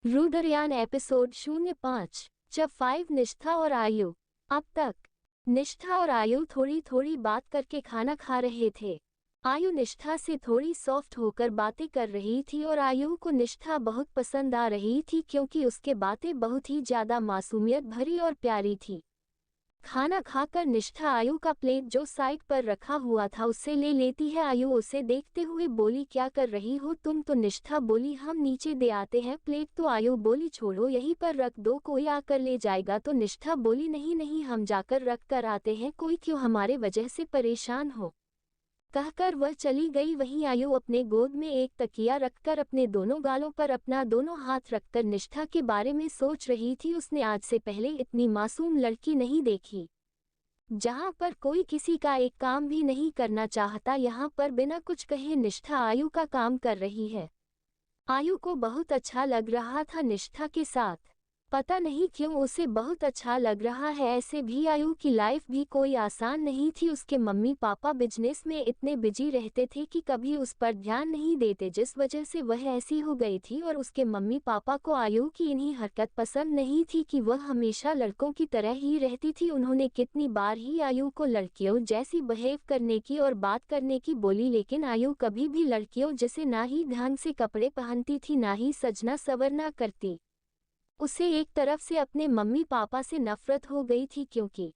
रुद्रयान episode 05 जब 5 निष्ठा और आयु। अब तक निष्ठा और आयु थोड़ी थोड़ी बात करके खाना खा रहे थे। आयु निष्ठा से थोड़ी सॉफ्ट होकर बातें कर रही थी और आयु को निष्ठा बहुत पसंद आ रही थी क्योंकि उसके बातें बहुत ही ज्यादा मासूमियत भरी और प्यारी थी। खाना खाकर निष्ठा आयु का प्लेट जो साइड पर रखा हुआ था उससे ले लेती है। आयु उसे देखते हुए बोली, क्या कर रही हो तुम? तो निष्ठा बोली, हम नीचे दे आते हैं प्लेट। तो आयु बोली, छोड़ो यहीं पर रख दो, कोई आकर ले जाएगा। तो निष्ठा बोली, नहीं नहीं, हम जाकर रख कर आते हैं, कोई क्यों हमारे वजह से परेशान हो। कहकर वह चली गई। वहीं आयु अपने गोद में एक तकिया रखकर अपने दोनों गालों पर अपना दोनों हाथ रखकर निष्ठा के बारे में सोच रही थी। उसने आज से पहले इतनी मासूम लड़की नहीं देखी, जहां पर कोई किसी का एक काम भी नहीं करना चाहता। यहाँ पर बिना कुछ कहे निष्ठा आयु का काम कर रही है। आयु को बहुत अच्छा लग रहा था निष्ठा के साथ, पता नहीं क्यों उसे बहुत अच्छा लग रहा है। ऐसे भी आयु की लाइफ भी कोई आसान नहीं थी। उसके मम्मी पापा बिजनेस में इतने बिजी रहते थे कि कभी उस पर ध्यान नहीं देते, जिस वजह से वह ऐसी हो गई थी। और उसके मम्मी पापा को आयु की इन्हीं हरकत पसंद नहीं थी कि वह हमेशा लड़कों की तरह ही रहती थी। उन्होंने कितनी बार ही आयु को लड़कियों जैसी बिहेव करने की और बात करने की बोली, लेकिन आयु कभी भी लड़कियों जैसे ना ही ढंग से कपड़े पहनती थी, ना ही सजना संवरना करती। उसे एक तरफ से अपने मम्मी पापा से नफरत हो गई थी क्योंकि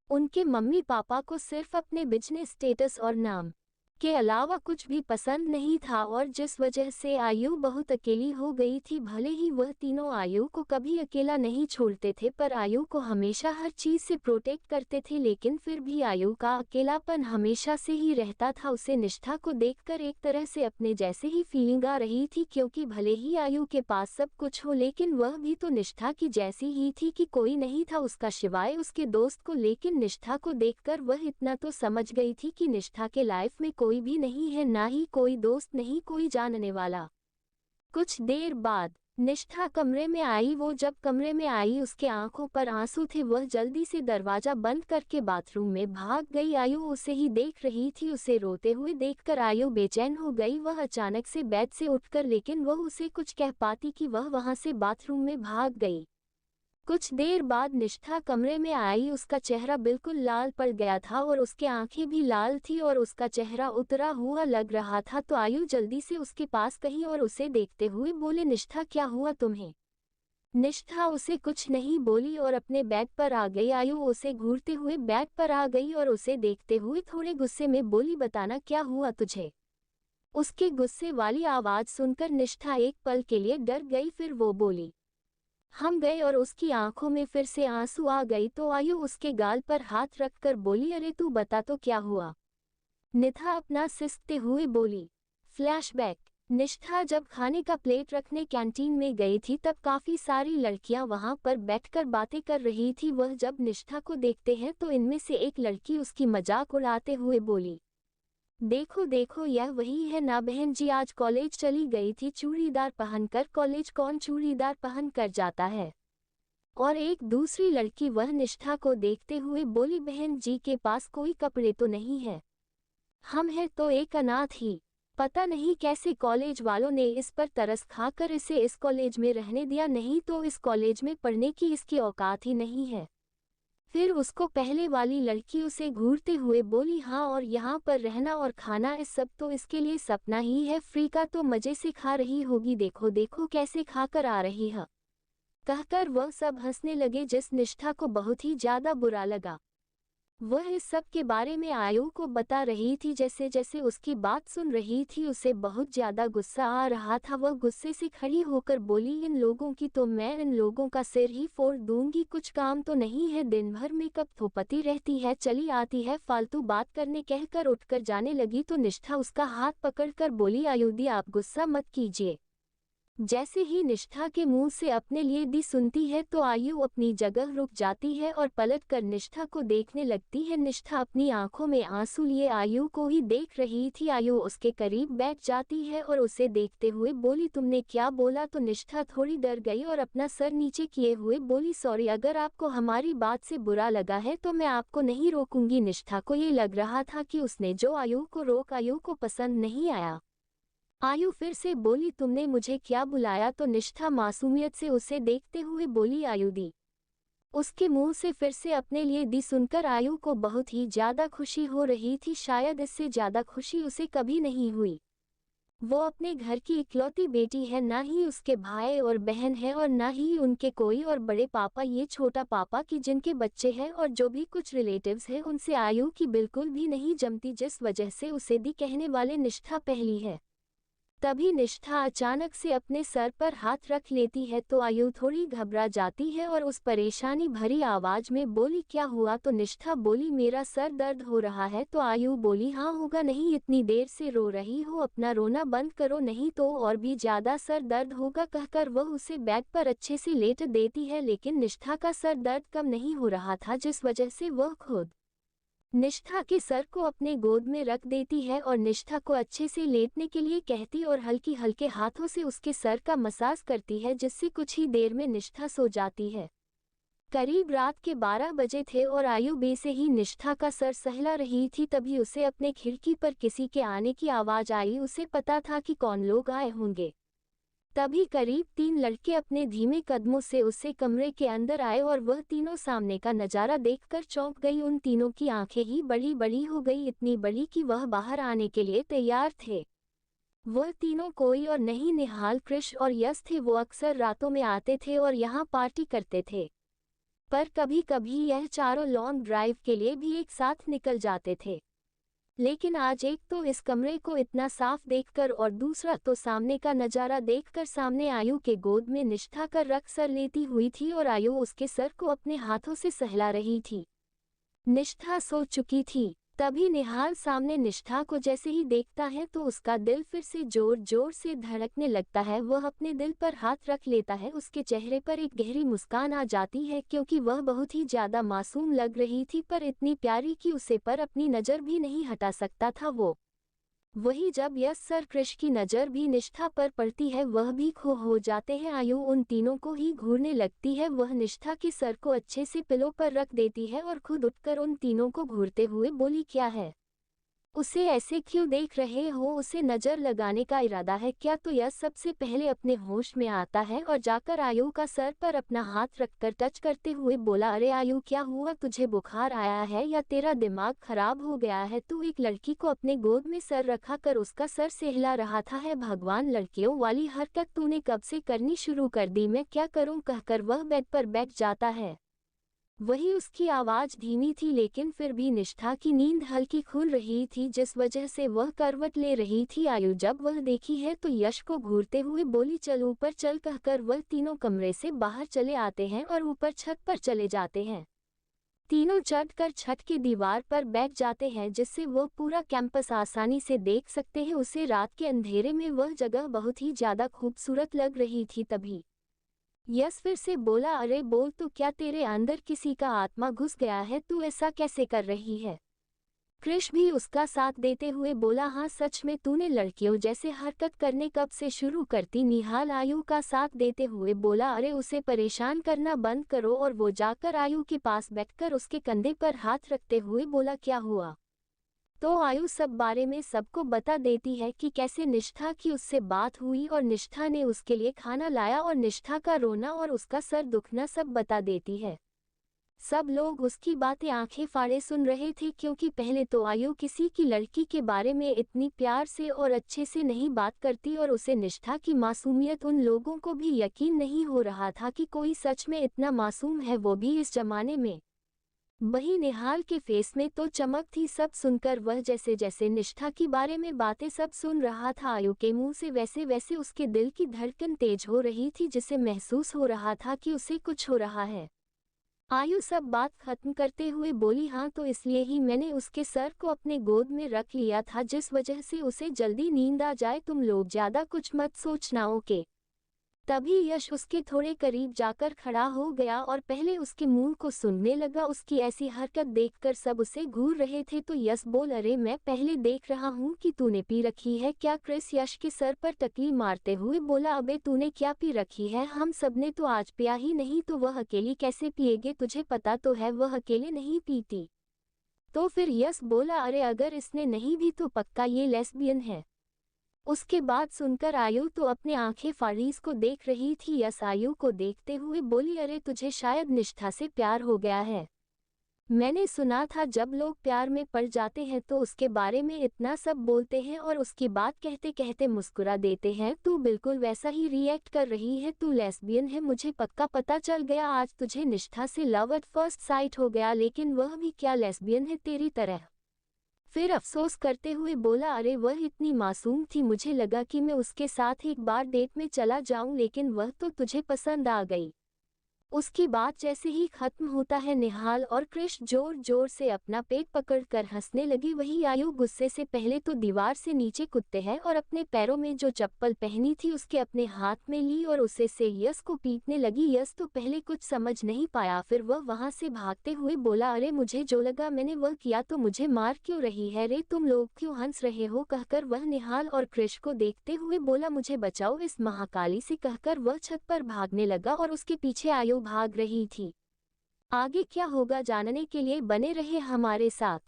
उनके मम्मी पापा को सिर्फ अपने बिजनेस स्टेटस और नाम के अलावा कुछ भी पसंद नहीं था, और जिस वजह से आयु बहुत अकेली हो गई थी। भले ही वह तीनों आयु को कभी अकेला नहीं छोड़ते थे, पर आयु को हमेशा हर चीज से प्रोटेक्ट करते थे, लेकिन फिर भी आयु का अकेलापन हमेशा से ही रहता था। उसे निष्ठा को देखकर एक तरह से अपने जैसे ही फीलिंग आ रही थी, क्योंकि भले ही आयु के पास सब कुछ हो, लेकिन वह भी तो निष्ठा की जैसी ही थी कि कोई नहीं था उसका सिवाय उसके दोस्त को। लेकिन निष्ठा को देखकर वह इतना तो समझ गई थी कि निष्ठा के लाइफ में कोई भी नहीं है, ना ही कोई दोस्त, नहीं कोई जानने वाला। कुछ देर बाद निष्ठा कमरे में आई। वो जब कमरे में आई उसके आंखों पर आंसू थे। वह जल्दी से दरवाजा बंद करके बाथरूम में भाग गई। आयु उसे ही देख रही थी। उसे रोते हुए देखकर आयु बेचैन हो गई। वह अचानक से बेड से उठकर, लेकिन वह उसे कुछ कह पाती कि वह वहां से बाथरूम में भाग गई। कुछ देर बाद निष्ठा कमरे में आई। उसका चेहरा बिल्कुल लाल पड़ गया था और उसकी आंखें भी लाल थी और उसका चेहरा उतरा हुआ लग रहा था। तो आयु जल्दी से उसके पास गई और उसे देखते हुए बोले, निष्ठा क्या हुआ तुम्हें? निष्ठा उसे कुछ नहीं बोली और अपने बेड पर आ गई। आयु उसे घूरते हुए बेड पर आ गई और उसे देखते हुए थोड़े गुस्से में बोली, बताना क्या हुआ तुझे? उसके गुस्से वाली आवाज सुनकर निष्ठा एक पल के लिए डर गई, फिर वो बोली, हम गए, और उसकी आंखों में फिर से आंसू आ गई। तो आयु उसके गाल पर हाथ रखकर बोली, अरे तू बता तो क्या हुआ? निष्ठा अपना सिसकते हुए बोली। फ्लैशबैक। निष्ठा जब खाने का प्लेट रखने कैंटीन में गई थी तब काफी सारी लड़कियां वहां पर बैठकर बातें कर रही थी। वह जब निष्ठा को देखते हैं तो इनमें से एक लड़की उसकी मजाक उड़ाते हुए बोली, देखो देखो, यह वही है ना बहन जी, आज कॉलेज चली गई थी चूड़ीदार पहनकर। कॉलेज कौन चूड़ीदार पहन कर जाता है? और एक दूसरी लड़की वह निष्ठा को देखते हुए बोली, बहन जी के पास कोई कपड़े तो नहीं है, हम हैं तो एक अनाथ ही। पता नहीं कैसे कॉलेज वालों ने इस पर तरस खाकर इसे इस कॉलेज में रहने दिया, नहीं तो इस कॉलेज में पढ़ने की इसकी औकात ही नहीं है। फिर उसको पहले वाली लड़की उसे घूरते हुए बोली, हाँ, और यहाँ पर रहना और खाना इस सब तो इसके लिए सपना ही है, फ्री का तो मजे से खा रही होगी, देखो देखो कैसे खाकर आ रही है। कहकर वह सब हंसने लगे, जिस निष्ठा को बहुत ही ज्यादा बुरा लगा। वह इस सब के बारे में आयु को बता रही थी। जैसे जैसे उसकी बात सुन रही थी उसे बहुत ज्यादा गुस्सा आ रहा था। वह गुस्से से खड़ी होकर बोली, इन लोगों की तो मैं इन लोगों का सिर ही फोड़ दूंगी, कुछ काम तो नहीं है, दिन भर मेकअप थोपती रहती है, चली आती है फालतू बात करने। कहकर उठकर जाने लगी तो निष्ठा उसका हाथ पकड़कर बोली, आयु दी आप गुस्सा मत कीजिए। जैसे ही निष्ठा के मुंह से अपने लिए दी सुनती है तो आयु अपनी जगह रुक जाती है और पलट कर निष्ठा को देखने लगती है। निष्ठा अपनी आंखों में आंसू लिए आयु को ही देख रही थी। आयु उसके करीब बैठ जाती है और उसे देखते हुए बोली, तुमने क्या बोला? तो निष्ठा थोड़ी डर गई और अपना सर नीचे किए हुए बोली, सॉरी, अगर आपको हमारी बात से बुरा लगा है तो मैं आपको नहीं रोकूंगी। निष्ठा को ये लग रहा था कि उसने जो आयु को रोक, आयु को पसंद नहीं आया। आयु फिर से बोली, तुमने मुझे क्या बुलाया? तो निष्ठा मासूमियत से उसे देखते हुए बोली, आयु दी। उसके मुंह से फिर से अपने लिए दी सुनकर आयु को बहुत ही ज्यादा खुशी हो रही थी। शायद इससे ज्यादा खुशी उसे कभी नहीं हुई। वो अपने घर की इकलौती बेटी है, ना ही उसके भाई और बहन है और ना ही उनके कोई और बड़े पापा, ये छोटा पापा की जिनके बच्चे हैं और जो भी कुछ रिलेटिव्स हैं उनसे आयु की बिल्कुल भी नहीं जमती, जिस वजह से उसे दी कहने वाले निष्ठा पहली है। तभी निष्ठा अचानक से अपने सर पर हाथ रख लेती है तो आयु थोड़ी घबरा जाती है और उस परेशानी भरी आवाज में बोली, क्या हुआ? तो निष्ठा बोली, मेरा सर दर्द हो रहा है। तो आयु बोली, हाँ होगा, नहीं इतनी देर से रो रही हो, अपना रोना बंद करो नहीं तो और भी ज्यादा सर दर्द होगा। कहकर वह उसे बेड पर अच्छे से लेट देती है, लेकिन निष्ठा का सर दर्द कम नहीं हो रहा था, जिस वजह से वह खुद निष्ठा के सर को अपने गोद में रख देती है और निष्ठा को अच्छे से लेटने के लिए कहती और हल्की हल्के हाथों से उसके सर का मसाज करती है, जिससे कुछ ही देर में निष्ठा सो जाती है। करीब रात के 12 बजे थे और आयु बे से ही निष्ठा का सर सहला रही थी। तभी उसे अपने खिड़की पर किसी के आने की आवाज आई। उसे पता था कि कौन लोग आए होंगे। तभी करीब 3 लड़के अपने धीमे कदमों से उससे कमरे के अंदर आए और वह तीनों सामने का नजारा देखकर चौंक गई। उन तीनों की आंखें ही बड़ी बड़ी हो गई, इतनी बड़ी कि वह बाहर आने के लिए तैयार थे। वह तीनों कोई और नहीं, निहाल, कृष और यश थे। वो अक्सर रातों में आते थे और यहाँ पार्टी करते थे, पर कभी कभी यह चारों लॉन्ग ड्राइव के लिए भी एक साथ निकल जाते थे। लेकिन आज एक तो इस कमरे को इतना साफ देखकर और दूसरा तो सामने का नजारा देखकर सामने आयु के गोद में निष्ठा कर रख सर लेती हुई थी और आयु उसके सर को अपने हाथों से सहला रही थी। निष्ठा सो चुकी थी। तभी निहाल सामने निष्ठा को जैसे ही देखता है तो उसका दिल फिर से जोर जोर से धड़कने लगता है। वह अपने दिल पर हाथ रख लेता है। उसके चेहरे पर एक गहरी मुस्कान आ जाती है, क्योंकि वह बहुत ही ज्यादा मासूम लग रही थी, पर इतनी प्यारी कि उसे पर अपनी नजर भी नहीं हटा सकता था वो। वही जब यश सर कृष की नजर भी निष्ठा पर पड़ती है, वह भी खो हो जाते हैं। आयु उन तीनों को ही घूरने लगती है। वह निष्ठा के सर को अच्छे से पिलो पर रख देती है और खुद उठकर उन तीनों को घूरते हुए बोली, क्या है? उसे ऐसे क्यों देख रहे हो? उसे नजर लगाने का इरादा है क्या? तो यश सबसे पहले अपने होश में आता है और जाकर आयु का सर पर अपना हाथ रखकर टच करते हुए बोला, अरे आयु, क्या हुआ? तुझे बुखार आया है या तेरा दिमाग खराब हो गया है? तू एक लड़की को अपने गोद में सर रखा कर उसका सर सहला रहा था। है भगवान, लड़कियों वाली हरकत तूने कब से करनी शुरू कर दी? मैं क्या करूं? कहकर वह बेड पर बैठ जाता है। वही उसकी आवाज धीमी थी, लेकिन फिर भी निष्ठा की नींद हल्की खुल रही थी, जिस वजह से वह करवट ले रही थी। आयु जब वह देखी है तो यश को घूरते हुए बोली, चल ऊपर चल। कहकर वह तीनों कमरे से बाहर चले आते हैं और ऊपर छत पर चले जाते हैं। तीनों चढ़कर छत की दीवार पर बैठ जाते हैं, जिससे वह पूरा कैंपस आसानी से देख सकते हैं। उसे रात के अंधेरे में वह जगह बहुत ही ज्यादा खूबसूरत लग रही थी। तभी यश फिर से बोला, अरे बोल, तो क्या तेरे अंदर किसी का आत्मा घुस गया है? तू ऐसा कैसे कर रही है? कृष भी उसका साथ देते हुए बोला, हाँ सच में तूने लड़कियों जैसे हरकत करने कब से शुरू करती? निहाल आयु का साथ देते हुए बोला, अरे उसे परेशान करना बंद करो। और वो जाकर आयु के पास बैठकर उसके कंधे पर हाथ रखते हुए बोला, क्या हुआ? तो आयु सब बारे में सबको बता देती है कि कैसे निष्ठा की उससे बात हुई और निष्ठा ने उसके लिए खाना लाया और निष्ठा का रोना और उसका सर दुखना सब बता देती है। सब लोग उसकी बातें आंखें फाड़े सुन रहे थे, क्योंकि पहले तो आयु किसी की लड़की के बारे में इतनी प्यार से और अच्छे से नहीं बात करती और उसे निष्ठा की मासूमियत उन लोगों को भी यकीन नहीं हो रहा था कि कोई सच में इतना मासूम है, वो भी इस जमाने में। वही निहाल के फेस में तो चमक थी। सब सुनकर वह जैसे जैसे निष्ठा की बारे में बातें सब सुन रहा था, आयु के मुंह से वैसे वैसे उसके दिल की धड़कन तेज हो रही थी, जिसे महसूस हो रहा था कि उसे कुछ हो रहा है। आयु सब बात खत्म करते हुए बोली, हाँ तो इसलिए ही मैंने उसके सर को अपने गोद में रख लिया था, जिस वजह से उसे जल्दी नींद आ जाए। तुम लोग ज्यादा कुछ मत सोचना, ओके? तभी यश उसके थोड़े करीब जाकर खड़ा हो गया और पहले उसके मुंह को सूंघने लगा। उसकी ऐसी हरकत देखकर सब उसे घूर रहे थे। तो यश बोल, अरे मैं पहले देख रहा हूँ कि तूने पी रखी है क्या? क्रिस यश के सर पर टकली मारते हुए बोला, अबे तूने क्या पी रखी है? हम सबने तो आज पिया ही नहीं, तो वह अकेली कैसे पिएगे? तुझे पता तो है वह अकेले नहीं पीती। तो फिर यश बोला, अरे अगर इसने नहीं भी तो पक्का ये लेस्बियन है। उसके बाद सुनकर आयु तो अपने आंखें फाड़ीज को देख रही थी। यस आयु को देखते हुए बोली, अरे तुझे शायद निष्ठा से प्यार हो गया है। मैंने सुना था जब लोग प्यार में पड़ जाते हैं तो उसके बारे में इतना सब बोलते हैं और उसकी बात कहते कहते मुस्कुरा देते हैं। तू बिल्कुल वैसा ही रिएक्ट कर रही है। तू लेस्बियन है, मुझे पक्का पता चल गया। आज तुझे निष्ठा से लव एट फर्स्ट साइट हो गया, लेकिन वह भी क्या लेस्बियन है तेरी तरह? फिर अफसोस करते हुए बोला, अरे वह इतनी मासूम थी, मुझे लगा कि मैं उसके साथ एक बार डेट में चला जाऊं, लेकिन वह तो तुझे पसंद आ गई। उसकी बात जैसे ही खत्म होता है, निहाल और क्रिश जोर जोर से अपना पेट पकड़कर हंसने लगी। वही आयु गुस्से से पहले तो दीवार से नीचे कूदते हैं और अपने पैरों में जो चप्पल पहनी थी उसके अपने हाथ में ली और उसे से यस को पीटने लगी। यस तो पहले कुछ समझ नहीं पाया, फिर वह वहां से भागते हुए बोला, अरे मुझे जो लगा मैंने वह किया, तो मुझे मार क्यों रही है रे? तुम लोग क्यों हंस रहे हो? कहकर वह निहाल और क्रिश को देखते हुए बोला, मुझे बचाओ इस महाकाली से। कहकर वह छत पर भागने लगा और उसके पीछे आयु भाग रही थी। आगे क्या होगा जानने के लिए बने रहे हमारे साथ।